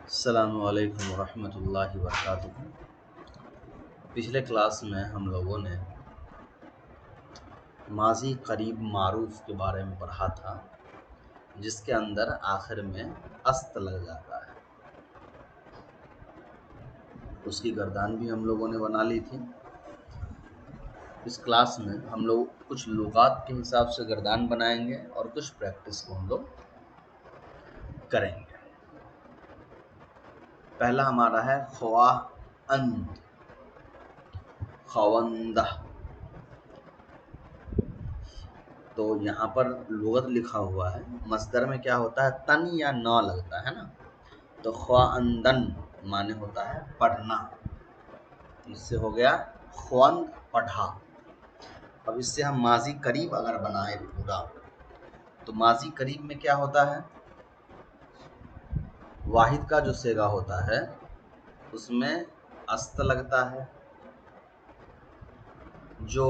अस्सलामु अलैकुम वरहमतुल्लाहि वबरकातुहू। पिछले क्लास में हम लोगों ने माजी करीब मारूफ के बारे में पढ़ा था, जिसके अंदर आखिर में अस्त लग जाता है। उसकी गर्दान भी हम लोगों ने बना ली थी। इस क्लास में हम लोग कुछ लुगात के हिसाब से गर्दान बनाएंगे और कुछ प्रैक्टिस को हम लोग करेंगे। पहला हमारा है ख्वाअंद, खवंदा। तो यहाँ पर लुगत लिखा हुआ है, मस्दर में क्या होता है, तन या न लगता है ना। तो ख्वाअंदन माने होता है पढ़ना, इससे हो गया ख्वंद, पढ़ा। अब इससे हम माजी करीब अगर बनाए पूरा, तो माजी करीब में क्या होता है, वाहिद का जो सेगा होता है उसमें अस्त लगता है, जो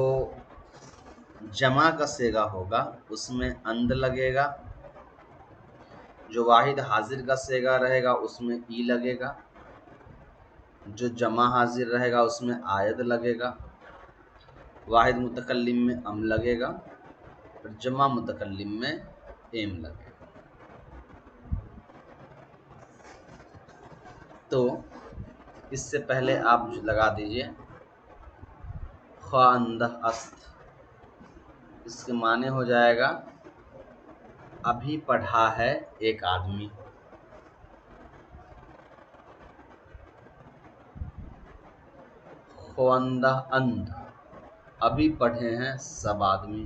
जमा का सेगा होगा उसमें अंद लगेगा, जो वाहिद हाजिर का सेगा रहेगा उसमें ई लगेगा, जो जमा हाजिर रहेगा उसमें आयद लगेगा, वाहिद मुतकल्लिम में अम लगेगा और जमा मुतकल्लिम में एम लगेगा। तो इससे पहले आप लगा दीजिए ख्वाअंदह अस्त। इसके माने हो जाएगा अभी पढ़ा है एक आदमी। ख्वाअंदह अंद, अभी पढ़े हैं सब आदमी।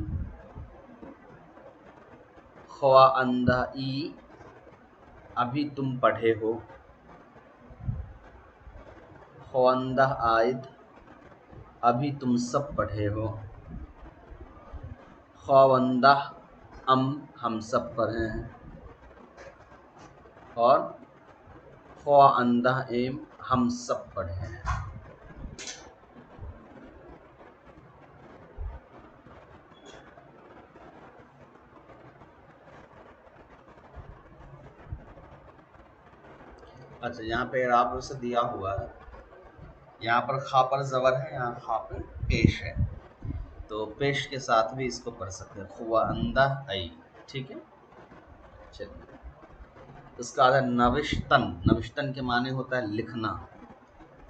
ख्वाअंदह ई, अभी तुम पढ़े हो। ख्वाअंदह आयद, अभी तुम सब पढ़े हो। ख्वाअंदह अम, हम सब पढ़े हैं। और ख्वाअंदह एम, हम सब पढ़े हैं। अच्छा, यहाँ पे आप से दिया हुआ है, यहाँ पर खा पर जबर है, यहाँ खा पर पेश है, तो पेश के साथ भी इसको पढ़ सकते हैं, ख्वाअंदह आई। ठीक है, चलिए। उसका आता है नविश्तन। नविश्तन के माने होता है लिखना,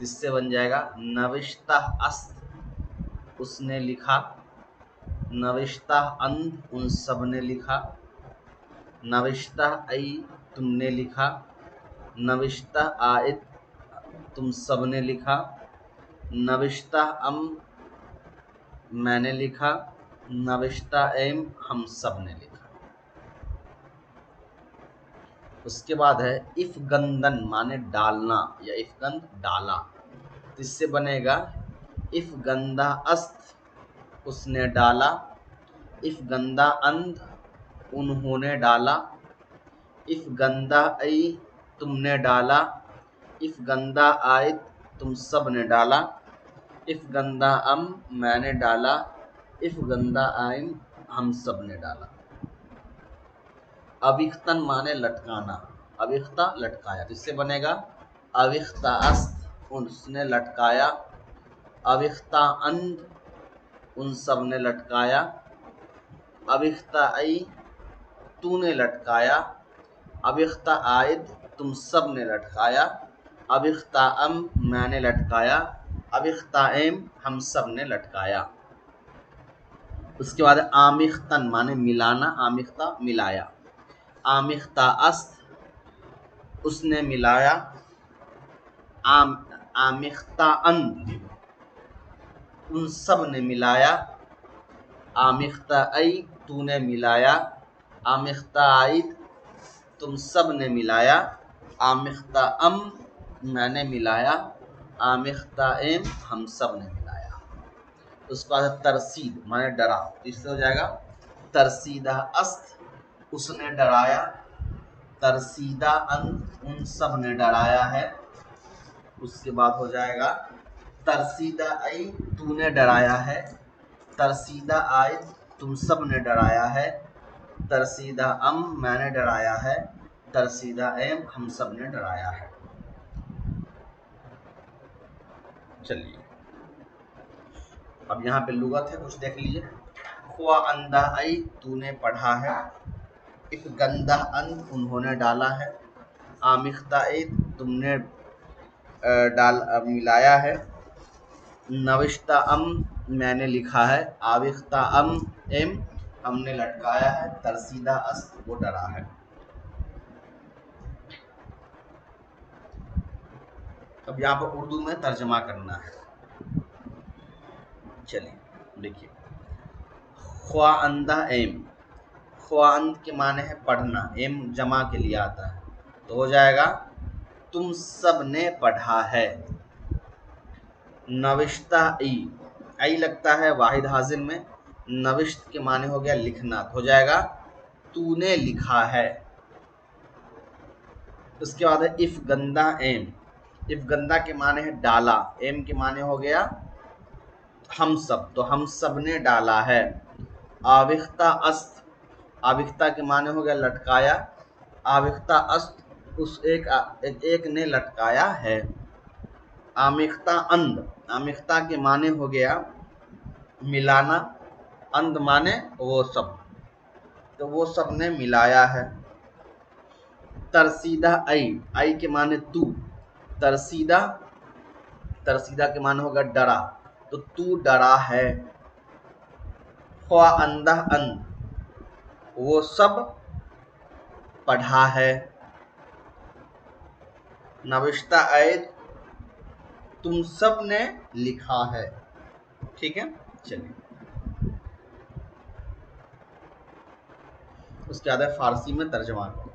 जिससे बन जाएगा नविश्ता अस्त, उसने लिखा। नविश्ता अंद, उन सब ने लिखा। नविश्ता आई, तुमने लिखा। नविश्ता आयद, तुम सब ने लिखा। नविश्ता अम, मैंने लिखा। नविश्ता एम, हम सब ने लिखा। उसके बाद है इफ़गंदन, माने डालना या इफ़गंद डाला। इससे बनेगा इफ़गंदा अस्त, उसने डाला। इफ़गंदा अंद, उन्होंने डाला। इफ़गंदा आई, तुमने डाला। इफ़गंदा आयद, तुम सब ने डाला। इफ़गंदा अम, मैंने डाला। इफ़गंदा आइन, हम सब ने डाला। अविख्तन माने लटकाना, अविख्ता लटकाया, इससे बनेगा अविख्ता अस्त, उसने लटकाया। अविख्ता अंद, उन सब ने लटकाया। अविख्ता आई, तूने लटकाया। अविख्ता आयद, तुम सब ने लटकाया। अविख्ता अम, मैंने लटकाया। अविख्ता एम, हम सब ने लटकाया। उसके बाद आमिख्तन माने मिलाना, आमिख्ता मिलाया। आमिख्ता अस्त, उसने मिलाया। आमिख्ता अंद, उन सब ने मिलाया। आमिख्ता आई, तूने मिलाया। आमिख्ता आइद, तुम सब ने मिलाया। आमिख्ता अम, मैंने मिलाया। आमिख्ता एम, हम सब ने मिलाया। उसके बाद तरसीद माने डरा, इससे हो जाएगा तरसीदा अस्त, उसने डराया। तरसीदा अंत, उन सब ने डराया है। उसके बाद हो जाएगा तरसीदा आई, तूने डराया है। तरसीदा आयद, तुम सब ने डराया है। तरसीदा अम, मैंने डराया है। तरसीदा एम, हम सब ने डराया है। चलिए अब यहाँ पे लुगत है, कुछ देख लीजिए। ख्वा अंदा आई, तूने पढ़ा है। इफ गंदा अन, उन्होंने डाला है। आमिख्ता ए, तुमने मिलाया है। नविश्ता अम, मैंने लिखा है। आविख्ता अम एम, हमने लटकाया है। तरसीदा अस्त, वो डरा है। अब यहाँ पर उर्दू में तर्जमा करना है। चलिए देखिए, ख्वाअंदा एम, ख्वाअंद के माने है पढ़ना, एम जमा के लिए आता है, तो हो जाएगा तुम सब ने पढ़ा है। नविश्ता आई लगता है वाहिद हाजिर में। नविश्त के माने हो गया लिखना, तो हो जाएगा तूने लिखा है। उसके बाद है इफ गंदा एम, इफ गंदा के माने है डाला, एम के माने हो गया हम सब, तो हम सब ने डाला है। आविख्ता अस्त, आविख्ता के माने हो गया लटकाया। आविख्ता अस्त, उस एक ने लटकाया है। आमिख्ता अंद, आमिख्ता के माने हो गया मिलाना। अंद माने वो सब, तो वो सब ने मिलाया है। तरसीदा आई के माने तू। तरसीदा, तरसीदा के माने होगा डरा, तो तू डरा है। ख्वा अंदा अंद, वो सब पढ़ा है। नविश्ता आयत, तुम सब ने लिखा है। ठीक है, चलिए उसके बाद फारसी में तर्जमा करो।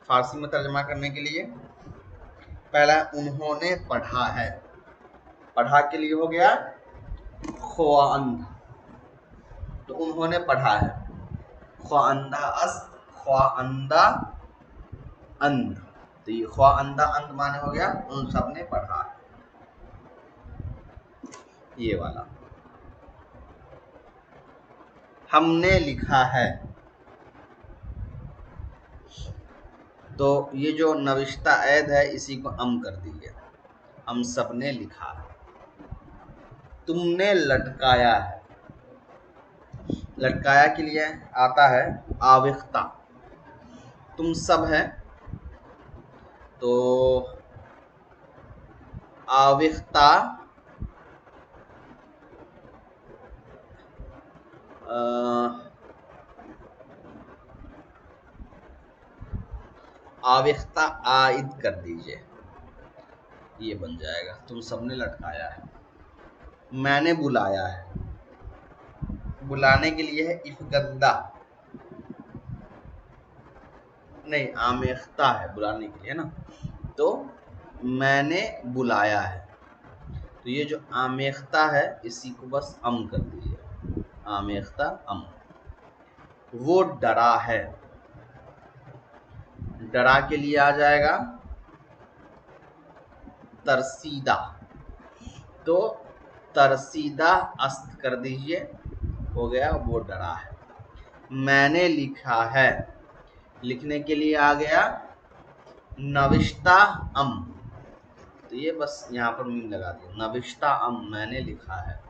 फारसी में तर्जमा करने के लिए पहला उन्होंने पढ़ा है, पढ़ा के लिए हो गया ख्वाअंद, तो उन्होंने पढ़ा है। ख्वाअंदा अस्त, ख्वाअंदा अंद, तो ये ख्वाअंदा अंद माने हो गया उन सब ने पढ़ा है, ये वाला। हमने लिखा है, तो ये जो नविश्ता ऐद है इसी को अम कर दीजिए। हम सब ने लिखा है। तुमने लटकाया है, लटकाया के लिए आता है आविख्ता। तुम सब है, तो आविख्ता आविख्ता आइद कर दीजिए, ये बन जाएगा तुम सबने लटकाया है। मैंने बुलाया है, बुलाने के लिए है इफ गंदा, नहीं आमेख्ता है बुलाने के लिए ना, तो मैंने बुलाया है, तो ये जो आमेख्ता है इसी को बस अम कर दीजिए। आमेख्ता अम। वो डरा है, डरा के लिए आ जाएगा तरसीदा, तो तरसीदा अस्त कर दीजिए, हो गया वो डरा है। मैंने लिखा है, लिखने के लिए आ गया नविश्ता अम, तो ये बस यहाँ पर मीम लगा दिया। नविश्ता अम, मैंने लिखा है।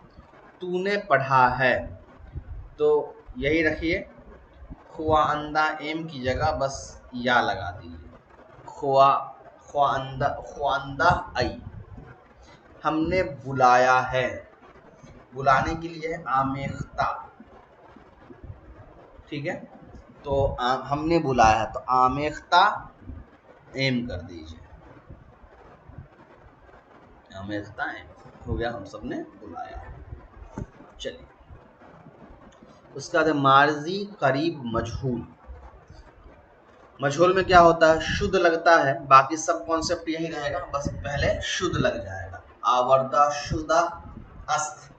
तूने पढ़ा है, तो यही रखिए ख्वाअंदा एम की जगह बस या लगा दीजिए। ख्वाअंदा आई। हमने बुलाया है, बुलाने के लिए है आमेख्ता, ठीक है, तो हमने बुलाया है, तो आमेख्ता एम कर दीजिए। आमेख्ता एम हो गया, हम सब ने बुलाया है। चलिए उसका बाद मार्जी करीब मजहूल। मजहूल में क्या होता है, शुद्ध लगता है, बाकी सब कॉन्सेप्ट यही रहेगा, बस पहले शुद्ध लग जाएगा। आवर्दा शुदा अस्त,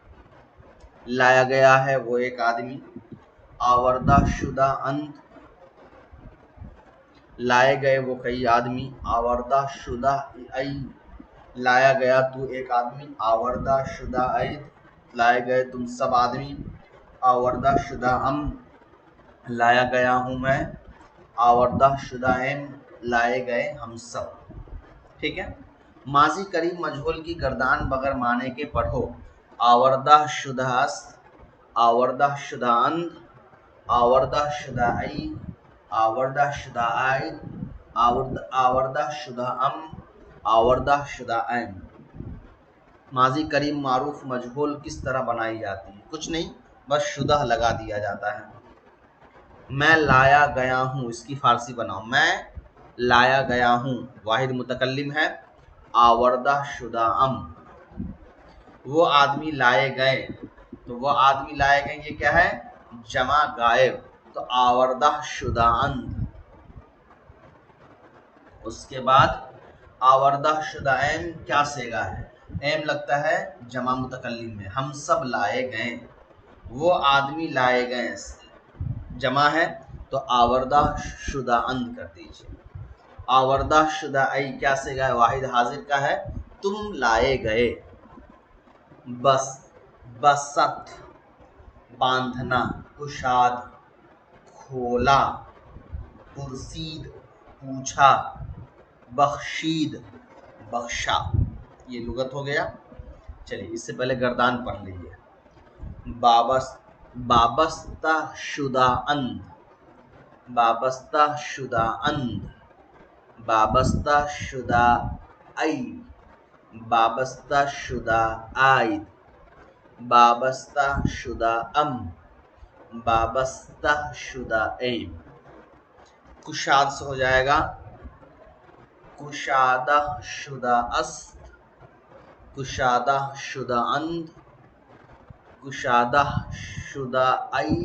लाया गया है वो एक आदमी। आवर्दा शुदा अंत, लाए गए वो कई आदमी। आवर्दा शुदा आई, लाया गया तू एक आदमी। आवर्दा शुदा आई, लाए गए तुम सब आदमी। आवर्दा शुदा हम, लाया गया हूँ मैं। आवर्दा शुदा एम, लाए गए हम सब। ठीक है, माजी करीम मजहूल की गर्दान बगर माने के पढ़ो। आवर्दा शुदास्त, आवर्दा शुदांद, आवर्दा शुदाई, आवर्दा शुदाआइद, आवर्दा शुदाअम, आवर्दा शुदाअन। माजी करीम मारूफ मजहूल किस तरह बनाई जाती है? कुछ नहीं, बस शुदा लगा दिया जाता है। मैं लाया गया हूँ, इसकी फारसी बनाओ। मैं लाया गया हूँ, वाहिद मुतकल्लिम है। आवर्दा शुदाअम, वो आदमी लाए गए, तो वो आदमी लाए गए ये क्या है? जमा गायब, तो आवर्दा शुदाअंद। उसके बाद आवर्दा शुदाएम क्या सेगा है? एम लगता है जमा मुतकल्लिम में। हम सब लाए गए, वो आदमी लाए गए, जमा है तो आवर्दा शुदाअंद कर दीजिए। आवर्दा शुदाई क्या सेगा है? वाहिद हाजिर का है, तुम लाए गए। बस, बसत बांधना, कुशाद खोला, पुरसीद पूछा, बख्शीद बख्शा। ये लुगत हो गया। चलिए इससे पहले गर्दान पढ़ लीजिए। बाबस्ता शुदाअंद, बाबस्ता शुदाअंद, बाबस्ता शुदाई, बाबस्ता शुदाआइद, बाबस्ता शुदाअम, बाबस्ता शुदाएम। कुशाद से हो जाएगा कुशादा शुदाअस्त, कुशादा शुदाअंद, कुशादा शुदाई,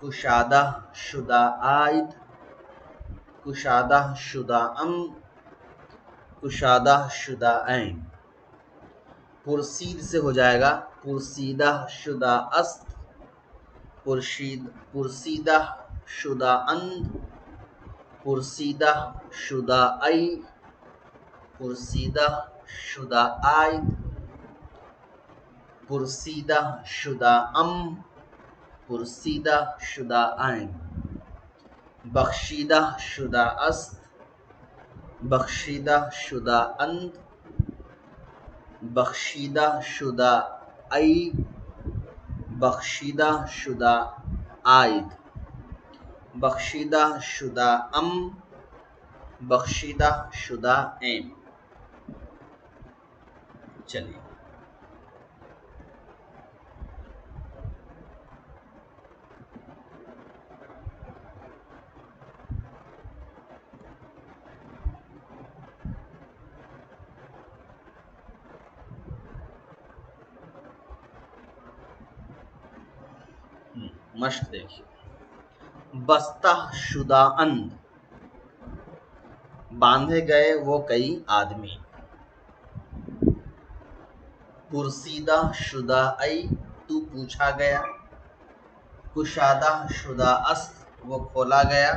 कुशादा शुदाआइद, कुशादा शुदाअम, कुशादा शुदाऐन। पुरसीद से हो जाएगा पुरसीदा शुदाअस्त, पुरसीदा शुदाअंद, पुरसीदा शुदाई, पुरसीदा शुदाआइद, पुरसीदा शुदाअम, पुरसीदा शुदाऐन। बख्शीदा शुदाअस्त, बख्शीदा शुदाअंद, बख्शीदा शुदाई, बख्शीदा शुदाआइद, बख्शीदा शुदाअम, बख्शीदा शुदाएम। चलिए मश्क देखिए। बस्ता शुदाअंद, बांधे गए वो कई आदमी। पुरसीदा शुदाई, तू पूछा गया। कुशादा शुदाअस्त, वो खोला गया।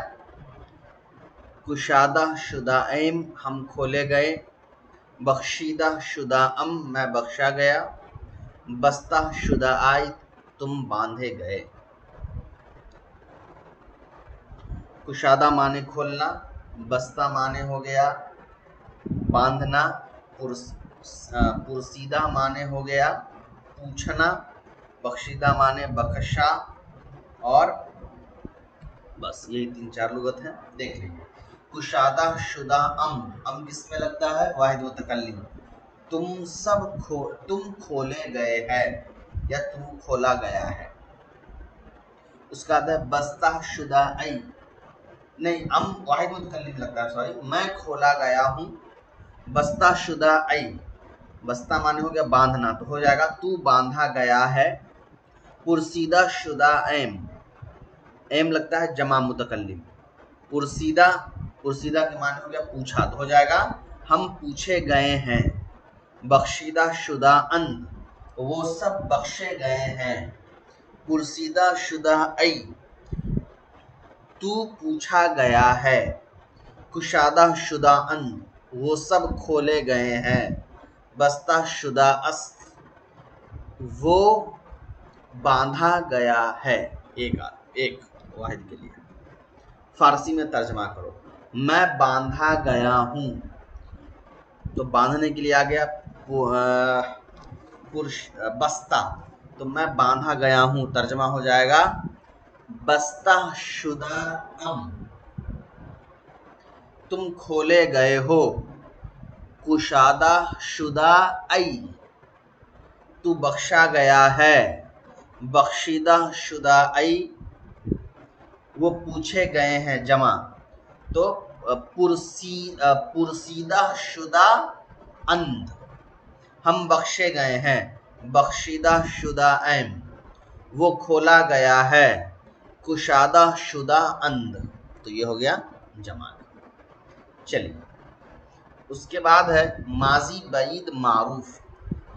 कुशादा शुदाएम, हम खोले गए। बख्शीदा शुदाअम, मैं बख्शा गया। बस्ता शुदाआई, तुम बांधे गए। कुशादा माने खोलना, बस्ता माने हो गया बांधना, पुरसीदा माने हो गया पूछना, बख्शीदा माने बख्शा, और बस यही 3-4 लुगत हैं, देख लीजिए। कुशादा शुदा अम किस में लगता है? वाहिद मुतकल्लिम। तुम खोले गए हैं या तुम खोला गया है। उसका आता है बस्ता शुदा आई, नहीं अम वाहिद मुतकल्लिम लगता है, सॉरी। मैं खोला गया हूँ। बस्ता शुदा आई, बस्ता माने हो गया बांधना, तो हो जाएगा तू बांधा गया है। पुरसीदा शुदा एम, एम लगता है जमा मुतकल्लिम। पुरसीदा, पुरसीदा के माने हो गया पूछा, तो हो जाएगा हम पूछे गए हैं। बख्शीदा शुदा अन, वो सब बख्शे गए हैं। पुरसीदा शुदा आई, तू पूछा गया है। कुशादा शुदा अन, वो सब खोले गए हैं। बस्ता शुदा अस्त, वो बांधा गया है। एक वाहिद के लिए फारसी में तर्जमा करो। मैं बांधा गया हूँ, तो बांधने के लिए आ गया पुरुष बस्ता, तो मैं बांधा गया हूं, तर्जमा हो जाएगा बस्ता शुदा अम, तुम खोले गए हो, कुशादा शुदा आई, तू बख्शा गया है, बख्शीदा शुदा आई, वो पूछे गए हैं जमा, तो पुरसीदा शुदा अंध, हम बख्शे गए हैं, बख्शीदा शुदा ऐम, वो खोला गया है, कुशादा शुदा अंध, तो ये हो गया जमा। चलिए उसके बाद है माजी बईद मारूफ।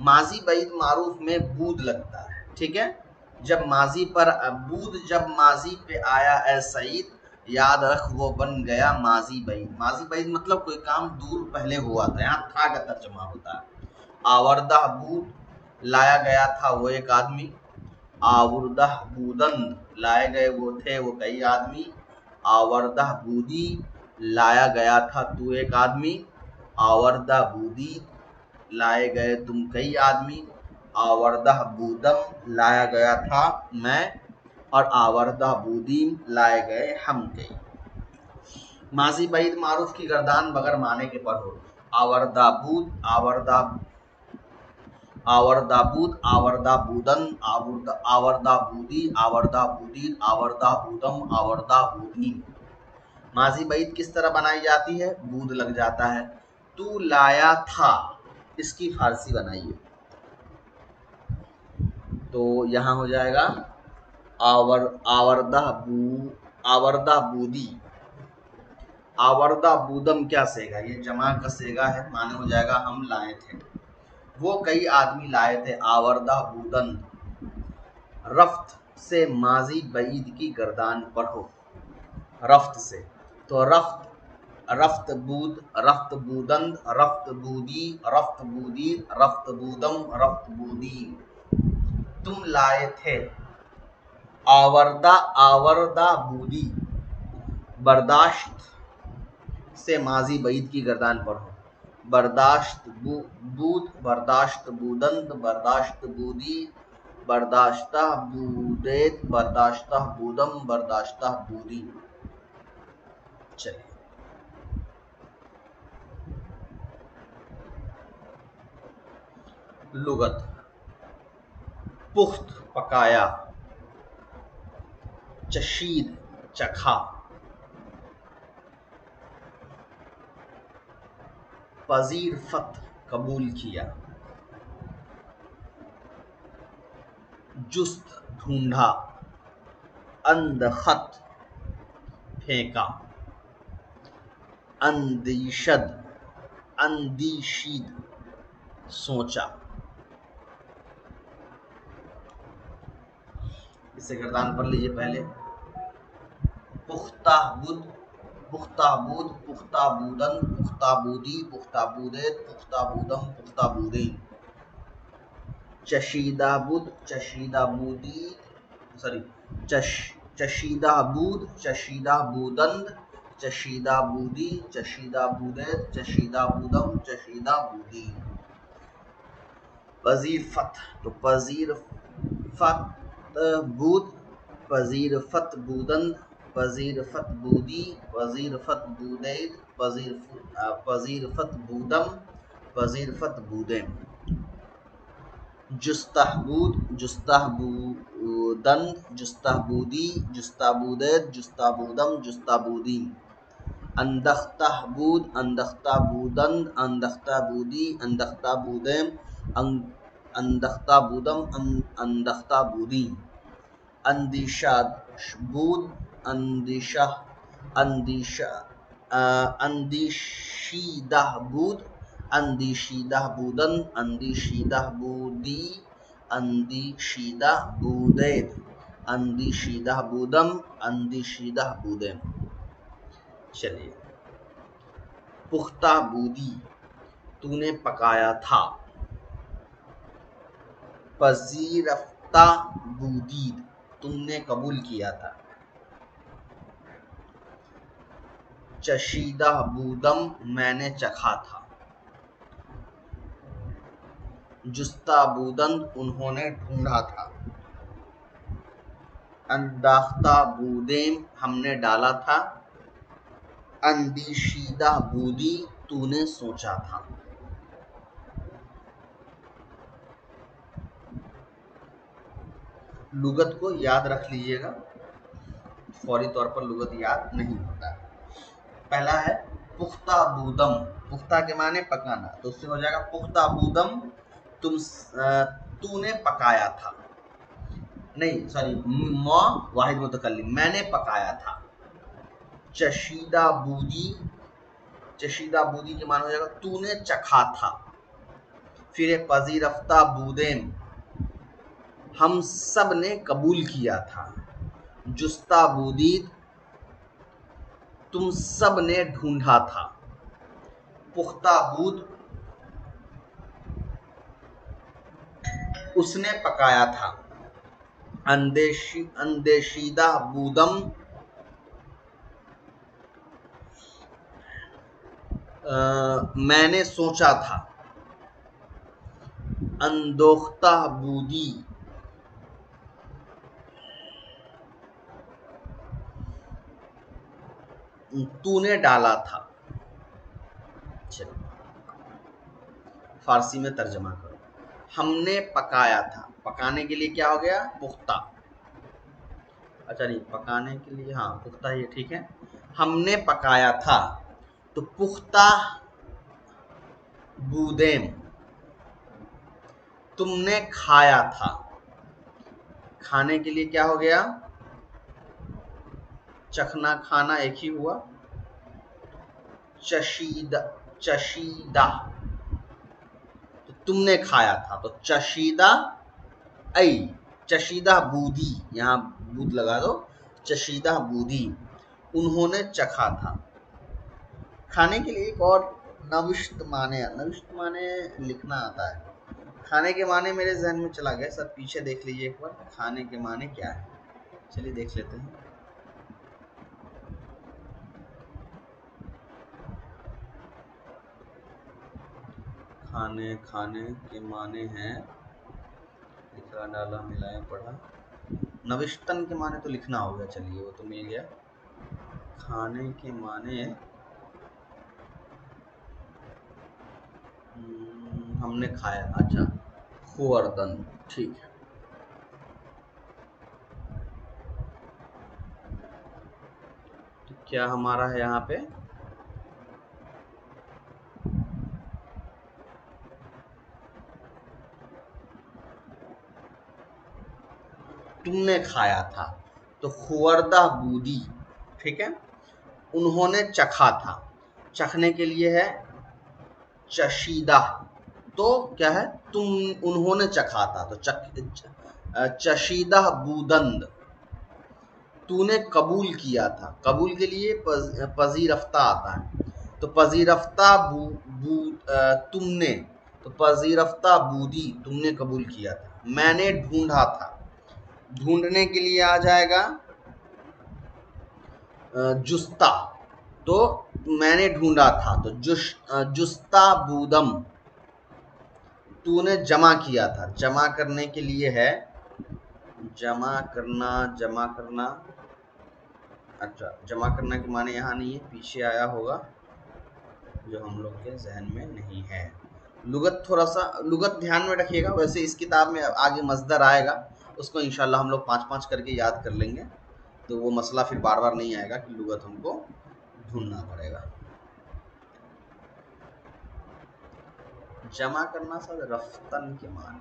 माजी बईद मारूफ में बूद लगता है, ठीक है। जब माजी पर बूद जब माजी पे आया ए सईद, याद रख वो बन गया माजी बईद। माजी बईद मतलब कोई काम दूर पहले हुआ था, यहाँ था का तर्जुमा होता है। आवर्दा बूद, लाया गया था वो एक आदमी। आवर्दा बूदन, लाए गए वो थे वो कई आदमी। आवर्दा बूदी, लाया गया था तू एक आदमी। आवर्दा बूदी, लाए गए तुम कई आदमी। आवर्दा बूदम, लाया गया था मैं। और आवर्दा बूदीम, लाए गए हम कई। माजी बईद मारूफ की गर्दान बगर माने के पर हो। आवर्दा बूद, आवर्दा आवर्दा बूद, आवर्दा बूदन, आवर्दा बूदी, आवर्दा बूदीन, आवर्दा बूदम, आवर्दा बूदीन। माजी बईद किस तरह बनाई जाती है? बूद लग जाता है। तू लाया था, इसकी फारसी बनाइए, तो यहां हो जाएगा आवर्दा बूदी। आवर्दा बूदम क्या सेगा? ये जमा का सेगा है, माने हो जाएगा हम लाए थे, वो कई आदमी लाए थे। आवर्दा बूदन, रफ्त से माजी बईद की गर्दान पर हो, रफ्त से, तो रफ्त बूद, रफ्त बूदंद, रफ्त बूदी, रफ्त बूदी, रफ्त बूदम, रफ्त बूदी। तुम लाए थे। आवर्दा बूदी, बर्दाश्त से माजी बईद की गर्दान पर हो, बर्दाश्त बूद, बर्दाश्त बूदंद, बर्दाश्त बूदी, बर्दाश्ता बूदेत, बर्दाश्ता बूदम, बर्दाश्ता बूदी। चलिए लुगत, पुख्त पकाया, चशीद चखा, पजीर फत कबूल किया, जुस्त ढूंढा, अंदखत फेंका, अंदीशद अंदीशीद सोचा। इसे गर्दान पर लीजिए पहले। पुख्ता बुद, पुख्ता बूद, पुख्ता बूदन, पुख्ता बूदी, पुख्ता बूदेत, पुख्ता बूदम, पुख्ता बूदीन। चशीदा बुद, चशीदा बूदी, सॉरी चशीदा बूद, चशीदा बूदंद, चशीदा बूदी, चशीदा बूदेत, चशीदा बूदम, चशीदा बूदी। पजीर फत, तो पजीर फत बूद, पजीर फत बूदंद, पजीर फत बूदी, पजीर फत बूदैद, पजीर फत बूदम, पजीर फत बूदेम। जुस्ताहबूद, जुस्ताहबूदंद, जुस्ताहबूदी, जुस्ताबूदैद, जुस्ताबूदम, जुस्ताबूदी। अंदख्ताहबूद, अंदख्ताबूदंद, अंदख्ताबूदी, अंदख्ताबूदैम, अंदख्ताबूदम, अंदख्ताबूदी। अंदिशाबूद, अंदिशीदाहबूद, अंदिशीदाहबूदन, अंदिशीदाहबूदी, अंदिशीदाहबूदैद, अंदिशीदाहबूदम, अंदिशीदाहबूदैम। चलिए पुख्ता बूदी, तूने पकाया था। पजीरफ्ता बूदीद, तुमने कबूल किया था। चशीदा बूदम, मैंने चखा था। जुस्ताबूदन उन्होंने ढूंढा था, अंदाख्ता बूदेम हमने डाला था, अंदिशीदा बूदी तूने सोचा था। लुगत को याद रख लीजिएगा, फौरी तौर पर लुगत याद नहीं होता है। पहला है पुख्ता बूदम, पुख्ता के माने पकाना, तो उससे हो जाएगा पुख्ता बूदम तूने पकाया था, नहीं सॉरी मौ वाहिद मुतकल्लिम मैंने पकाया था। चशीदा बूदी, चशीदा बूदी के माने हो जाएगा तूने चखा था। फिर एक पजीरफ्ता बूदेम हम सब ने कबूल किया था। जुस्ता बूदीद तुम सब ने ढूंढा था। पुख्ता बूद उसने पकाया था। अंदेशीदा बूदम मैंने सोचा था। अंदोख्ता बूदी तूने डाला था। चलो फारसी में तर्जमा करो। हमने पकाया था, पकाने के लिए क्या हो गया पुख्ता, अच्छा नहीं पकाने के लिए हाँ पुख्ता ये ठीक है। हमने पकाया था तो पुख्ता बूदेम तुमने खाया था, खाने के लिए क्या हो गया चखना खाना एक ही हुआ। चशीदा, चशीदा तो तुमने खाया था, तो चशीदा ऐ चशीदा बूदी, यहाँ बूद लगा दो, चशीदा बूदी उन्होंने चखा था। खाने के लिए एक और नविश्त माने लिखना आता है। खाने के माने मेरे जहन में चला गया, सब पीछे देख लीजिए एक बार, खाने के माने क्या है, चलिए देख लेते हैं। खाने खाने के माने हैं, लिखा डाला मिलाया पढ़ा, नविश्तन के माने तो लिखना होगा, चलिए वो तो मिल गया। खाने के माने हमने खाया, अच्छा खुवर्दन ठीक है। तो क्या हमारा है यहाँ पे तुमने खाया था, तो खुवर्दा बूदी ठीक है। उन्होंने चखा था, चखने के लिए है चशीदा, तो क्या है तुम उन्होंने चखा था, तो चशीदा बूदंद तूने कबूल किया था, कबूल के लिए पजीरफ्ता आता है, तो पजीरफ्ता तुमने, तो पजीरफ्ता बूदी तुमने कबूल किया था। मैंने ढूंढा था, ढूंढने के लिए आ जाएगा जुस्ता, तो मैंने ढूंढा था, तो जुस्ता बूदम तूने जमा किया था, जमा करने के लिए है जमा करना, जमा करना, अच्छा जमा करना के माने यहाँ नहीं है, पीछे आया होगा जो हम लोग के जहन में नहीं है। लुगत थोड़ा सा लुगत ध्यान में रखिएगा, वैसे इस किताब में आगे मजदर आएगा, उसको इंशाल्लाह हम लोग 5-5 करके याद कर लेंगे, तो वो मसला फिर बार बार नहीं आएगा कि लुगत हमको ढूंढना पड़ेगा। जमा करना सर रफ्तन के माने,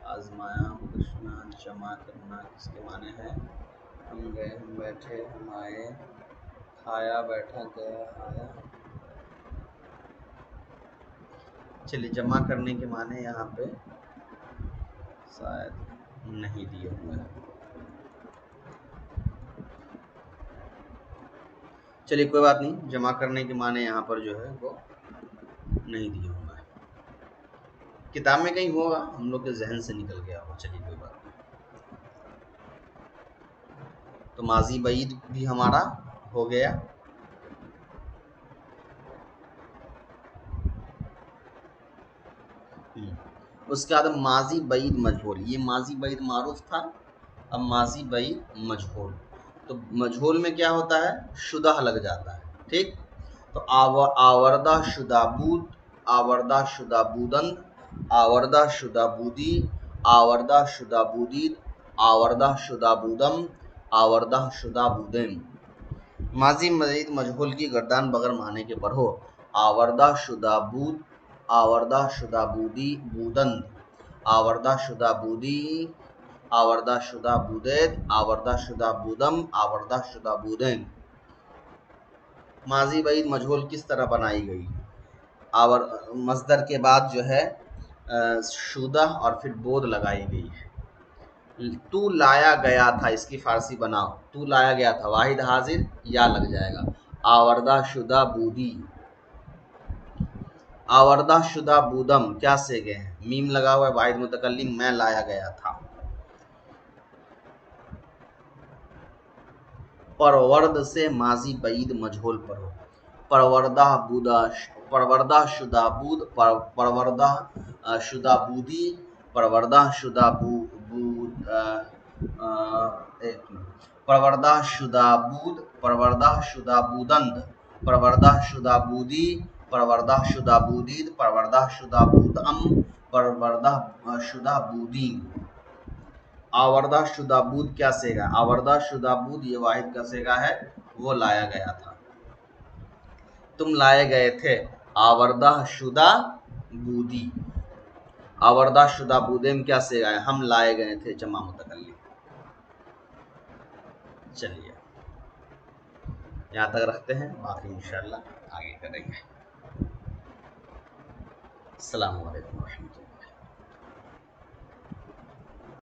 आजमाया पूछना, जमा करना किसके माने है, हम गए हम बैठे हम आए, खाया बैठा गया आया। चलिए जमा करने के माने यहाँ पे शायद नहीं दिए हुए हैं, चलिए कोई बात नहीं, जमा करने के माने यहाँ पर जो है वो नहीं दिए हुआ है, किताब में कहीं होगा, हम लोग के जहन से निकल गया हो, चलिए कोई बात नहीं। तो माजी बईद भी हमारा हो गया। उसके बाद माजी बईद मजहूल, ये माजी बईद मारूफ था, अब माजी बईद मजहूल। तो मजहूल में क्या होता है, शुदा लग जाता है, ठीक। तो आवर्दा शुदा बूद, आवर्दा शुदा बूदंद, आवर्दा शुदा बूदी, आवर्दा शुदा बूदीद, आवर्दा शुदा बूदम, आवर्दा शुदा बूदेम। माजी मजीद मजहूल की गर्दान बगर माने के पर हो, आवर्दा शुदा बूद, आवर्दा शुदा बूदी बूदंद, आवर्दा शुदा बूदी, आवर्दा शुदा बूदैद, आवर्दा शुदा बूदम, आवर्दा शुदा बूदैन। माजी बईद मजहूल किस तरह बनाई गई, आवर मस्दर के बाद जो है शुदा और फिर बोध लगाई गई है। तू लाया गया था, इसकी फारसी बनाओ, तू लाया गया था, वाहिद हाजिर या लग जाएगा, आवर्दा शुदा बूदी, आवर्दा शुदा बूदम क्या से गए हैं, मीम लगा हुआ है, वाहिद मुतकल्लिम मैं लाया गया था। परवर्द से माजी बईद मजहूल पढ़ो, परवर्दा बूदा, परवर्दा शुदा बूद, परवर्दा शुदा बूदी, परवर्दा शुदा बूद, परवर्दा शुदा बूद, परवर्दा शुदा बूदंद, परवर्दा शुदा बूदी, परवर्दा शुदा बूदीद, परवर्दा शुदा बूदअम, परवर्दा शुदा बूदीन। आवर्दा शुदा बूद क्या सेगा, आवर्दा शुदा बूद ये वाहिद का सेगा है, वो लाया गया था। तुम लाए गए थे, आवर्दा शुदा बूदी, आवर्दा शुदा बूदेम क्या सेगा है, हम लाए गए थे जमा मुतकल्लिम। चलिए यहाँ तक रखते हैं, बाकी इंशाल्लाह आगे करेंगे। अस्सलामु अलैकुम।